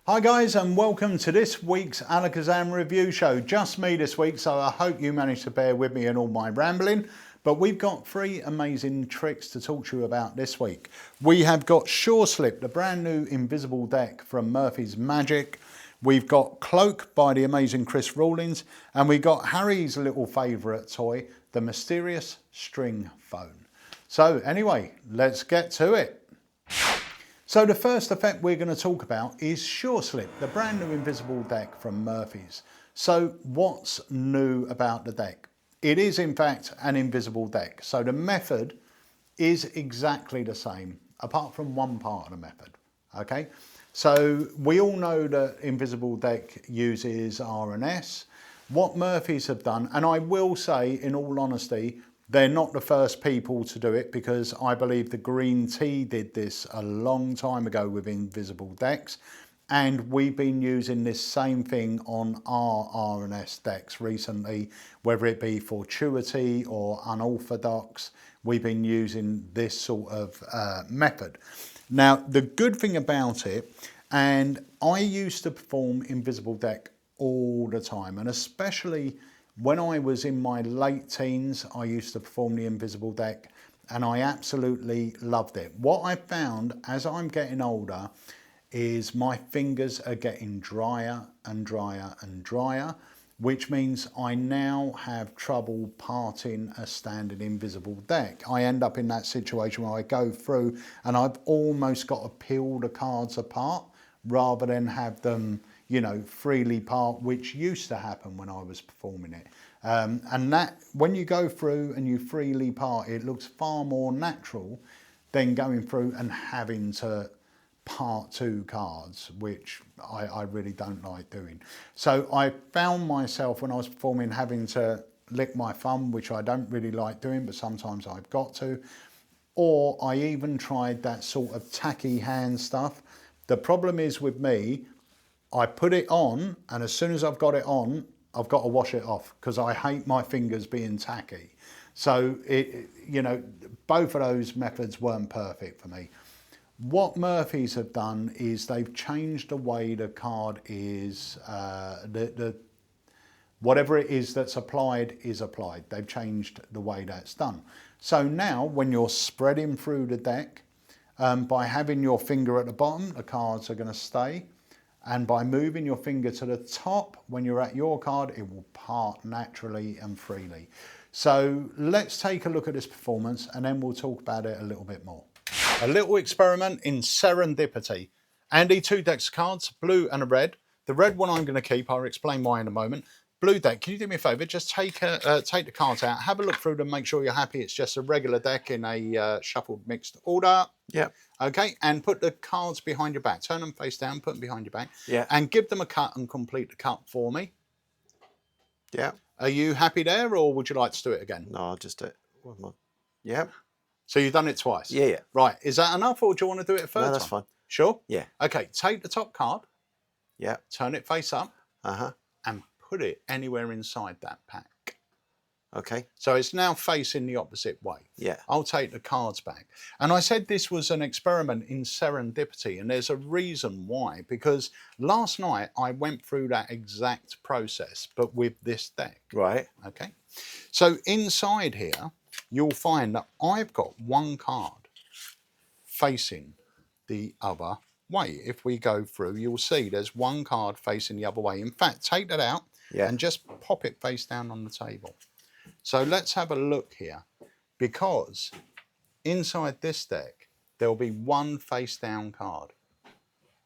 Hi guys, and welcome to this week's Alakazam review show. Just me this week, so I hope you managed to bear with me in all my rambling. But we've got 3 amazing tricks to talk to you about this week. We have got Sure Slip, the brand new invisible deck from Murphy's Magic. We've got Cloak by the amazing Rawlins, and we've got Harry's little favourite toy, the Myterious string phone. So anyway, let's get to it. So the first effect we're going to talk about is Sure Slip, the brand new invisible deck from Murphy's. So what's new about the deck? It is in fact an invisible deck. So the method is exactly the same, apart from one part of the method. Okay, so we all know that invisible deck uses R&S. What Murphy's have done, and I will say in all honesty, they're not the first people to do it, because I believe the Green Tea did this a long time ago with invisible decks, and we've been using this same thing on our R&S decks recently, whether it be fortuity or unorthodox. We've been using this sort of method. Now, the good thing about it, and I used to perform invisible deck all the time, and especially when I was in my late teens, I used to perform the invisible deck, and I absolutely loved it. What I found as I'm getting older is my fingers are getting drier and drier and drier, which means I now have trouble parting a standard invisible deck. I end up in that situation where I go through and I've almost got to peel the cards apart rather than have them, you know, freely part, which used to happen when I was performing it. And that, when you go through and you freely part, it looks far more natural than going through and having to part 2 cards, which I really don't like doing. So I found myself when I was performing having to lick my thumb, which I don't really like doing, but sometimes I've got to. Or I even tried that sort of tacky hand stuff. The problem is with me, I put it on, and as soon as I've got it on, I've got to wash it off, because I hate my fingers being tacky. So, you know, both of those methods weren't perfect for me. What Murphy's have done is they've changed the way the card is, whatever it is that's applied is applied. They've changed the way that's done. So now when you're spreading through the deck, by having your finger at the bottom, the cards are going to stay. And by moving your finger to the top, when you're at your card, it will part naturally and freely. So let's take a look at this performance, and then we'll talk about it a little bit more. A little experiment in serendipity. Andy, 2 decks of cards, blue and a red. The red one I'm going to keep. I'll explain why in a moment. Blue deck, can you do me a favour? Just take the cards out, have a look through them, make sure you're happy. It's just a regular deck in a shuffled mixed order. Yeah. Okay, and put the cards behind your back. Turn them face down, put them behind your back. Yeah. And give them a cut and complete the cut for me. Yeah. Are you happy there, or would you like to do it again? No, I'll just do it. One more. Yeah. So you've done it twice? Yeah, yeah. Right, is that enough, or do you want to do it a third time? No, that's fine. Sure? Yeah. Okay, take the top card. Yeah. Turn it face up. Uh-huh. And put it anywhere inside that pack. Okay. So it's now facing the opposite way. Yeah. I'll take the cards back. And I said this was an experiment in serendipity, and there's a reason why. Because last night I went through that exact process, but with this deck. Right. Okay. So inside here, you'll find that I've got one card facing the other way. If we go through, you'll see there's one card facing the other way. In fact, take that out and just pop it face down on the table. So let's have a look here, because inside this deck, there'll be one face down card,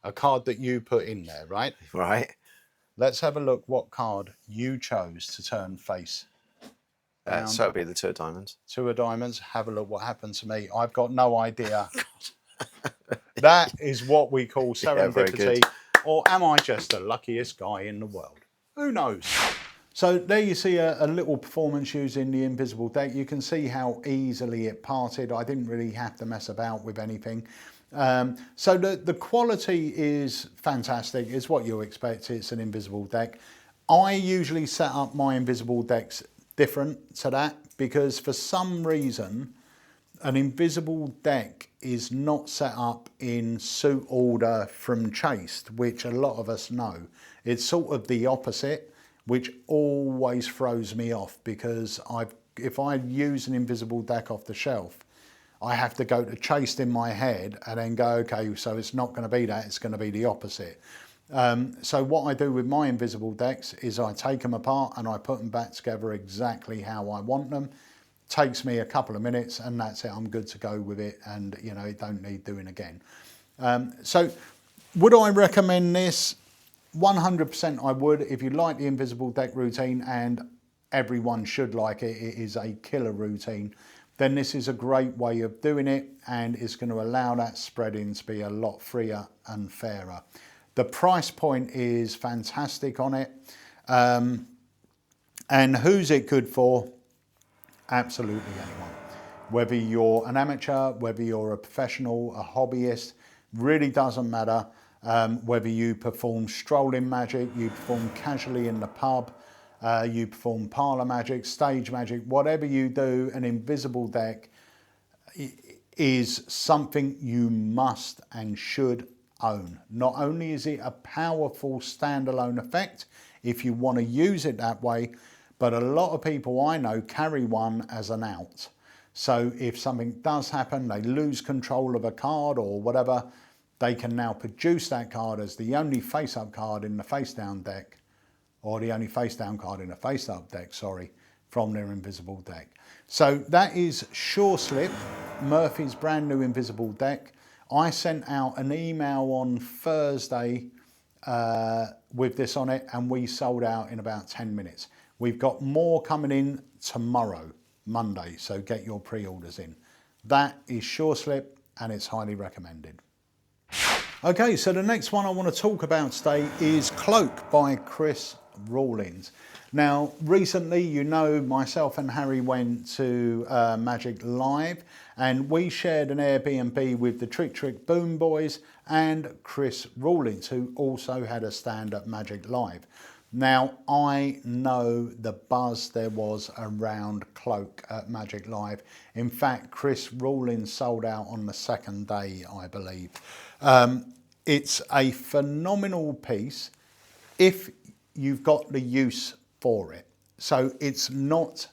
a card that you put in there, right? Right. Let's have a look what card you chose to turn face down. So it'll be the 2 of diamonds. 2 of diamonds. Have a look what happened to me. I've got no idea. That is what we call serendipity. Or am I just the luckiest guy in the world? Who knows? So there you see a little performance using the invisible deck. You can see how easily it parted. I didn't really have to mess about with anything. So the quality is fantastic. It's what you expect. It's an invisible deck. I usually set up my invisible decks different to that, because for some reason an invisible deck is not set up in suit order from Chased, which a lot of us know. It's sort of the opposite, which always throws me off, because if I use an invisible deck off the shelf, I have to go to Chased in my head and then go, okay, so it's not going to be that, it's going to be the opposite. So what I do with my invisible decks is I take them apart and I put them back together exactly how I want them. Takes me a couple of minutes and that's it, I'm good to go with it, and you know, it don't need doing again. So would I recommend this? 100% I would. If you like the invisible deck routine, and everyone should like it, it is a killer routine, then this is a great way of doing it, and it's going to allow that spreading to be a lot freer and fairer. The price point is fantastic on it. And who's it good for? Absolutely anyone. Whether you're an amateur, whether you're a professional, a hobbyist, really doesn't matter. Whether you perform strolling magic, you perform casually in the pub, you perform parlour magic, stage magic, whatever you do, an invisible deck is something you must and should own. Not only is it a powerful standalone effect if you want to use it that way, but a lot of people I know carry one as an out. So if something does happen, they lose control of a card or whatever, they can now produce that card as the only face-up card in the face-down deck, or the only face-down card in a face-up deck, sorry, from their invisible deck. So that is Sure Slip, Murphy's brand new invisible deck. I sent out an email on Thursday with this on it, and we sold out in about 10 minutes. We've got more coming in tomorrow, Monday, so get your pre-orders in. That is Sure Slip, and it's highly recommended. Okay, so the next one I want to talk about today is Cloak by Chris Rawlins. Now, recently, you know, myself and Harry went to Magic Live, and we shared an Airbnb with the Trick Boom Boys and Chris Rawlins, who also had a stand at Magic Live. Now, I know the buzz there was around Cloak at Magic Live. In fact, Chris Rawlins sold out on the second day, I believe. It's a phenomenal piece if you've got the use for it. So it's not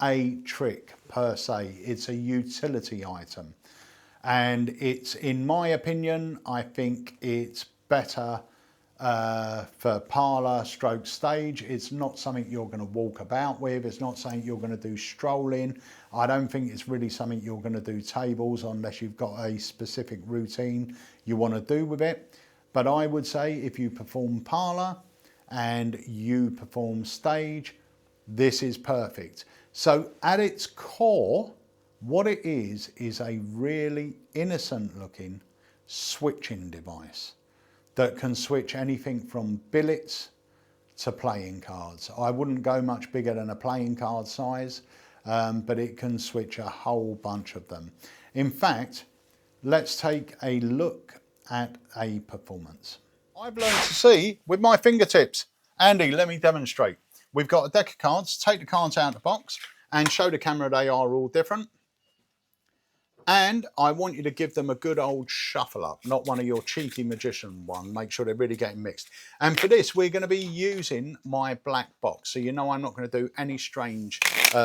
a trick per se, it's a utility item. And it's, in my opinion, I think it's better for parlour stroke stage. It's not something you're going to walk about with. It's not something you're going to do strolling. I don't think it's really something you're going to do tables unless you've got a specific routine you want to do with it. But I would say if you perform parlour and you perform stage, this is perfect. So at its core, what it is a really innocent looking switching device that can switch anything from billets to playing cards. I wouldn't go much bigger than a playing card size, but it can switch a whole bunch of them. In fact, let's take a look at a performance. I've learned to see with my fingertips. Andy, let me demonstrate. We've got a deck of cards. Take the cards out of the box and show the camera they are all different. And I want you to give them a good old shuffle up, not one of your cheeky magician one. Make sure they're really getting mixed. And for this, we're going to be using my black box. So you know I'm not going to do any strange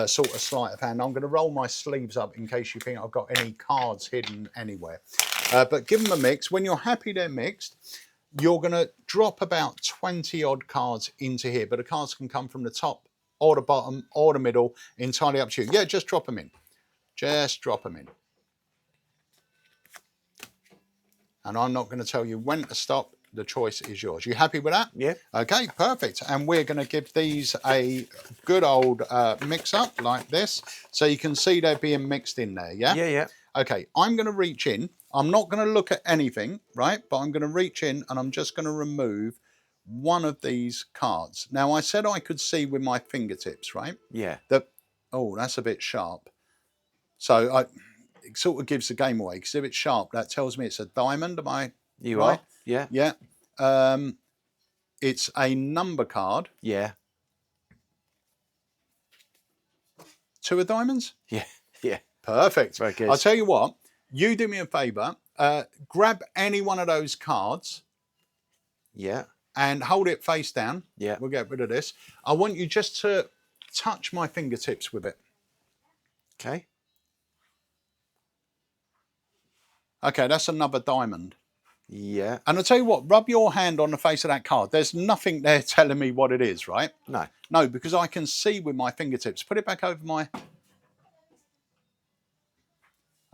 sort of sleight of hand. I'm going to roll my sleeves up in case you think I've got any cards hidden anywhere. But give them a mix. When you're happy they're mixed, you're going to drop about 20 odd cards into here. But the cards can come from the top or the bottom or the middle, entirely up to you. Yeah, just drop them in. Just drop them in. And I'm not going to tell you when to stop. The choice is yours. You happy with that? Yeah. Okay, perfect. And we're going to give these a good old mix up like this. So you can see they're being mixed in there, yeah? Yeah, yeah. Okay, I'm going to reach in. I'm not going to look at anything, right? But I'm going to reach in and I'm just going to remove one of these cards. Now, I said I could see with my fingertips, right? Yeah. Oh, that's a bit sharp. So it sort of gives the game away, because if it's sharp, that tells me it's a diamond. Am I You right? are? Yeah. Yeah. It's a number card. Yeah. 2 of diamonds? Yeah. Yeah. Perfect. Very good. I'll tell you what, you do me a favour. Grab any one of those cards Yeah. and hold it face down. Yeah. We'll get rid of this. I want you just to touch my fingertips with it. Okay. Okay, that's another diamond. Yeah. And I'll tell you what, rub your hand on the face of that card. There's nothing there telling me what it is, right? No. No, because I can see with my fingertips. Put it back over my...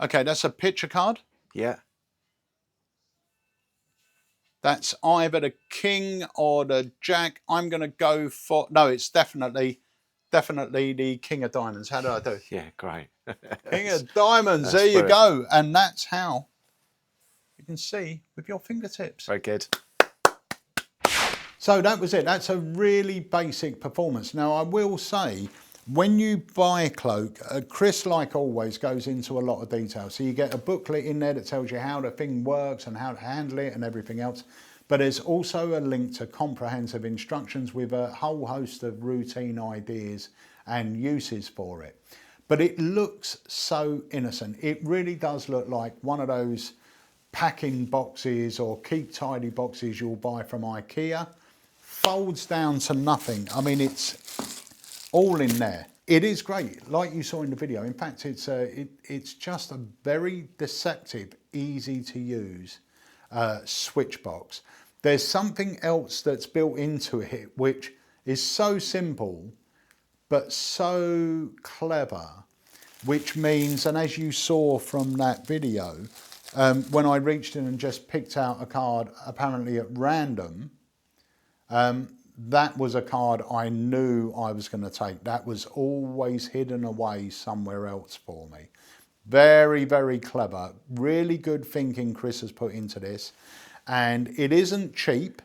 Okay, that's a picture card. Yeah. That's either the king or the jack. I'm going to go for... No, it's definitely the king of diamonds. How do I do? Yeah, great. King of diamonds. There you go. And that's how you can see with your fingertips. Very good. So that was it. That's a really basic performance. Now, I will say, when you buy Cloak, Chris, like always, goes into a lot of detail. So you get a booklet in there that tells you how the thing works and how to handle it and everything else. But there's also a link to comprehensive instructions with a whole host of routine ideas and uses for it. But it looks so innocent. It really does look like one of those packing boxes or keep tidy boxes you'll buy from IKEA. Folds down to nothing. I mean, it's all in there. It is great, like you saw in the video. In fact, it's just a very deceptive, easy to use switch box. There's something else that's built into it which is so simple but so clever, which means, and as you saw from that video, when I reached in and just picked out a card apparently at random, that was a card I knew I was going to take. That was always hidden away somewhere else for me. Very, very clever. Really good thinking Chris has put into this. And it isn't cheap,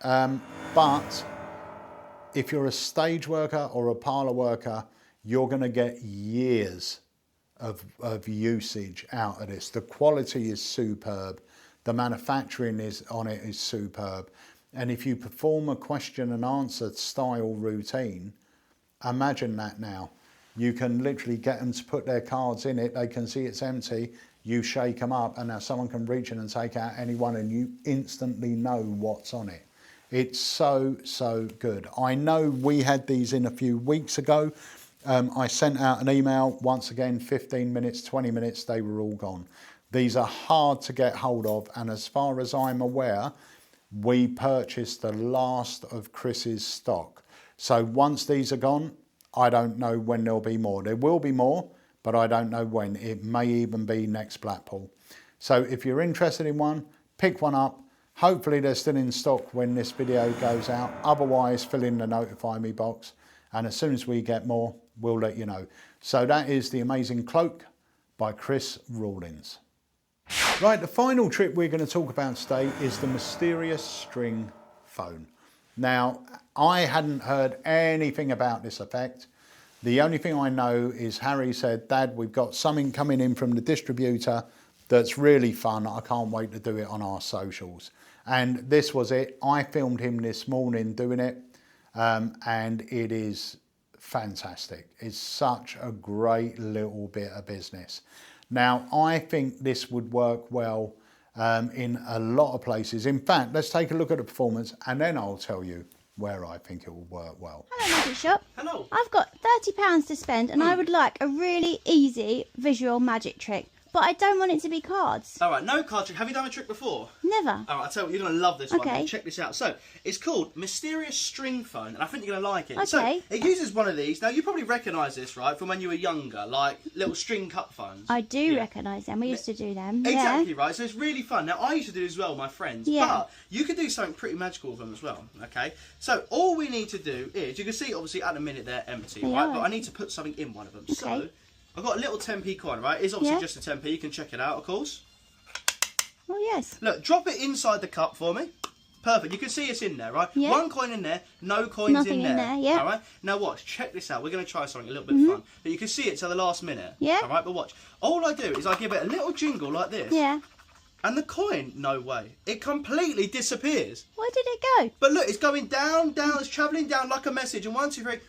but if you're a stage worker or a parlour worker, you're going to get years of usage out of this. The quality is superb. The manufacturing on it is superb. And if you perform a question and answer style routine, imagine that now. You can literally get them to put their cards in it. They can see it's empty. You shake them up and now someone can reach in and take out any one and you instantly know what's on it. It's so, so good. I know we had these in a few weeks ago. I sent out an email, once again, 15 minutes, 20 minutes, they were all gone. These are hard to get hold of. And as far as I'm aware, we purchased the last of Chris's stock. So once these are gone, I don't know when there'll be more. There will be more, but I don't know when. It may even be next Blackpool. So if you're interested in one, pick one up. Hopefully they're still in stock when this video goes out. Otherwise, fill in the notify me box. And as soon as we get more, we'll let you know. So that is the amazing Cloak by Chris Rawlins. Right, the final trick we're going to talk about today is the Myterious string phone. Now, I hadn't heard anything about this effect. The only thing I know is Harry said, Dad, we've got something coming in from the distributor that's really fun. I can't wait to do it on our socials. And this was it. I filmed him this morning doing it, and it is fantastic. It's such a great little bit of business. Now, I think this would work well in a lot of places. In fact, let's take a look at the performance and then I'll tell you where I think it will work well. Hello, Magic Shop. Hello. I've got £30 to spend and I would like a really easy visual magic trick. But I don't want it to be cards. All right, no card trick. Have you done a trick before? Never. All right, I'll tell you what, you're going to love this Okay. one. Check this out. So, it's called Myterious String Phone, and I think you're going to like it. Okay. So, it uses one of these. Now, you probably recognise this, right, from when you were younger, like little string cup phones. I do recognise them. We used to do them. Exactly, Yeah. right. So, it's really fun. Now, I used to do this as well with my friends. Yeah. But you could do something pretty magical with them as well, okay? So, all we need to do is, you can see, obviously, at the minute they're empty, They right? are. But I need to put something in one of them. Okay. So, I've got a little 10p coin, right? It's obviously Yeah. just a 10p. You can check it out, of course. Oh, yes. Look, drop it inside the cup for me. Perfect. You can see it's in there, right? Yeah. One coin in there, no coins Nothing in there, yeah. All right. Now watch. Check this out. We're going to try something a little bit fun, but you can see it till the last minute. Yeah. All right. But watch. All I do is I give it a little jingle like this. Yeah. And the coin, no way, it completely disappears. Where did it go? But look, it's going down, down. It's travelling down like a message. And 1, 2, 3.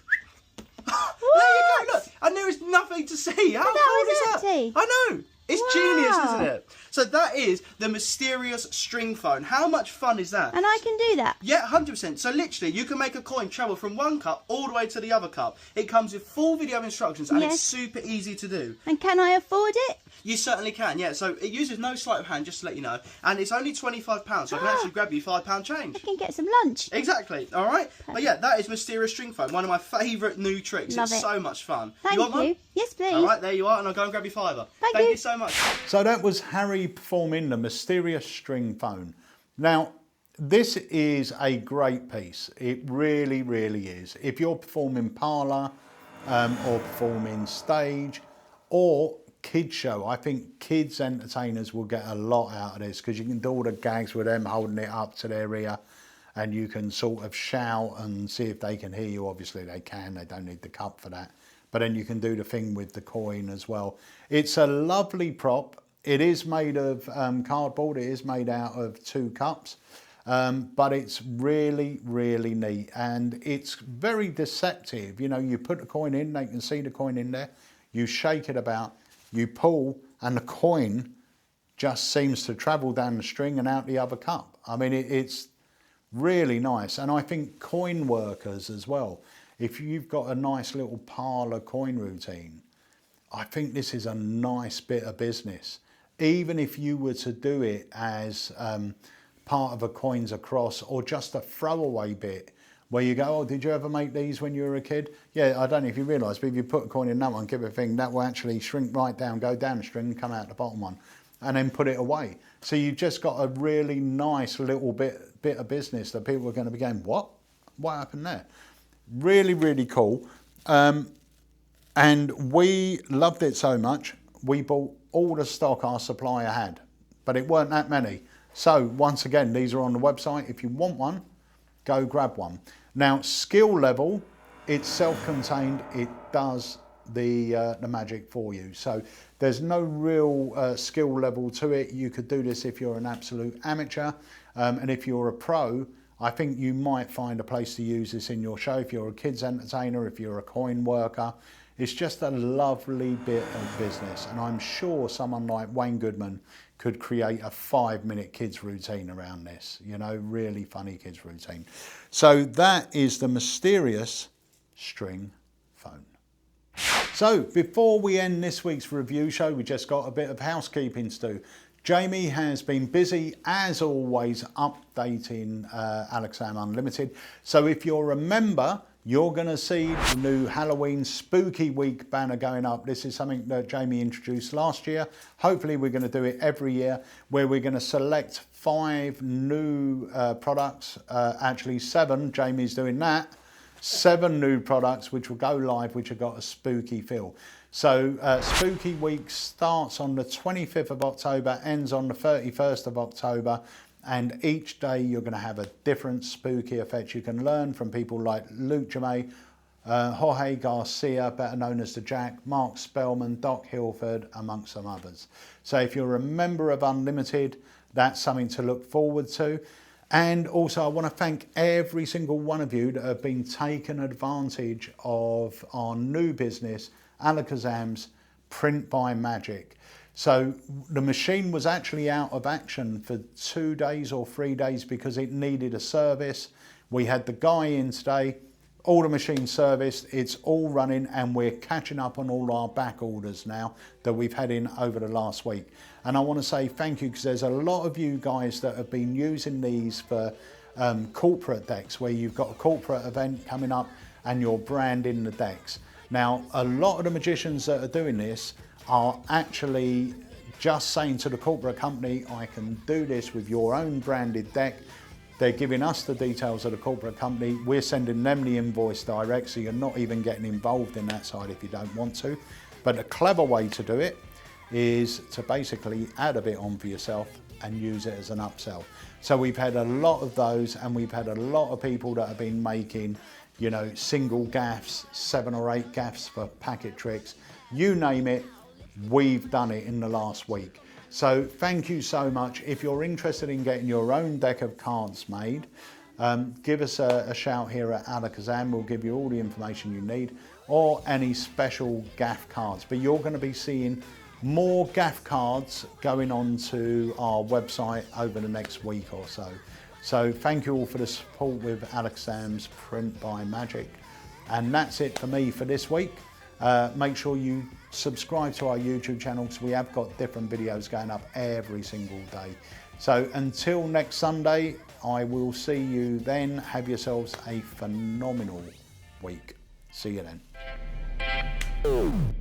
There you go. Look, and there is nothing to see. How But cool that is was that? empty. I know. It's genius, isn't it? So that is the Myterious string phone. How much fun is that? And I can do that? Yeah, 100%. So literally, you can make a coin travel from one cup all the way to the other cup. It comes with full video instructions and Yes. it's super easy to do. And can I afford it? You certainly can, yeah. So it uses no sleight of hand, just to let you know. And it's only £25, so I can actually grab you £5 change. I can get some lunch. Exactly, all right? But yeah, that is Myterious string phone, one of my favourite new tricks. Love it's it. so much fun. Thank you want one? you. Yes, please. All right, there you are, and I'll go and grab your £5. Thank you you. so much. So that was Harry performing the Myterious string phone. Now, this is a great piece. It really, really is. If you're performing parlour or performing stage or kids show, I think kids entertainers will get a lot out of this because you can do all the gags with them holding it up to their ear and you can sort of shout and see if they can hear you. Obviously they can, they don't need the cup for that. But then you can do the thing with the coin as well. It's a lovely prop. It is made of cardboard. It is made out of 2 cups. But it's really, really neat. And it's very deceptive. You know, you put the coin in, they can see the coin in there. You shake it about, you pull, and the coin just seems to travel down the string and out the other cup. I mean, it's really nice. And I think coin workers as well, if you've got a nice little parlour coin routine, I think this is a nice bit of business. Even if you were to do it as part of a coins across or just a throwaway bit where you go, oh, did you ever make these when you were a kid? Yeah, I don't know if you realise, but if you put a coin in that one, give it a thing, that will actually shrink right down, go down the string, come out the bottom one, and then put it away. So you've just got a really nice little bit of business that people are going to be going, what? What happened there? Really, really cool. And we loved it so much, we bought all the stock our supplier had, but it weren't that many. So once again, these are on the website. If you want one, go grab one. Now, skill level, it's self-contained. It does the magic for you. So there's no real skill level to it. You could do this if you're an absolute amateur. And if you're a pro, I think you might find a place to use this in your show. If you're a kids entertainer, if you're a coin worker, it's just a lovely bit of business. And I'm sure someone like Wayne Goodman could create a 5-minute kids routine around this, you know, really funny kids routine. So that is the Myterious string phone. So before we end this week's review show, we just got a bit of housekeeping to do. Jamie has been busy, as always, updating Alakazam Unlimited. So if you're a member, you're going to see the new Halloween Spooky Week banner going up. This is something that Jamie introduced last year. Hopefully we're going to do it every year, where we're going to select 5 new products. Actually 7, Jamie's doing that. 7 new products which will go live, which have got a spooky feel. So Spooky Week starts on the 25th of October, ends on the 31st of October. And each day you're going to have a different spooky effect. You can learn from people like Luke Jamay, Jorge Garcia, better known as the Jack, Mark Spellman, Doc Hilford, amongst some others. So if you're a member of Unlimited, that's something to look forward to. And also I want to thank every single one of you that have been taking advantage of our new business, Alakazam's Print by Magic. So the machine was actually out of action for 2 days or 3 days because it needed a service. We had the guy in today, all the machines serviced, it's all running, and we're catching up on all our back orders now that we've had in over the last week. And I want to say thank you, because there's a lot of you guys that have been using these for corporate decks, where you've got a corporate event coming up and you're branding the decks. Now, a lot of the magicians that are doing this are actually just saying to the corporate company, I can do this with your own branded deck. They're giving us the details of the corporate company. We're sending them the invoice direct, so you're not even getting involved in that side if you don't want to. But the clever way to do it is to basically add a bit on for yourself and use it as an upsell. So we've had a lot of those, and we've had a lot of people that have been making, you know, single gaffs, 7 or 8 gaffs for packet tricks, you name it. We've done it in the last week. So thank you so much. If you're interested in getting your own deck of cards made, give us a shout here at Alakazam. We'll give you all the information you need, or any special gaff cards. But you're going to be seeing more gaff cards going on to our website over the next week or so. So thank you all for the support with Alakazam's Print by Magic. And that's it for me for this week. Make sure you subscribe to our YouTube channel because we have got different videos going up every single day. So until next Sunday, I will see you then. Have yourselves a phenomenal week. See you then.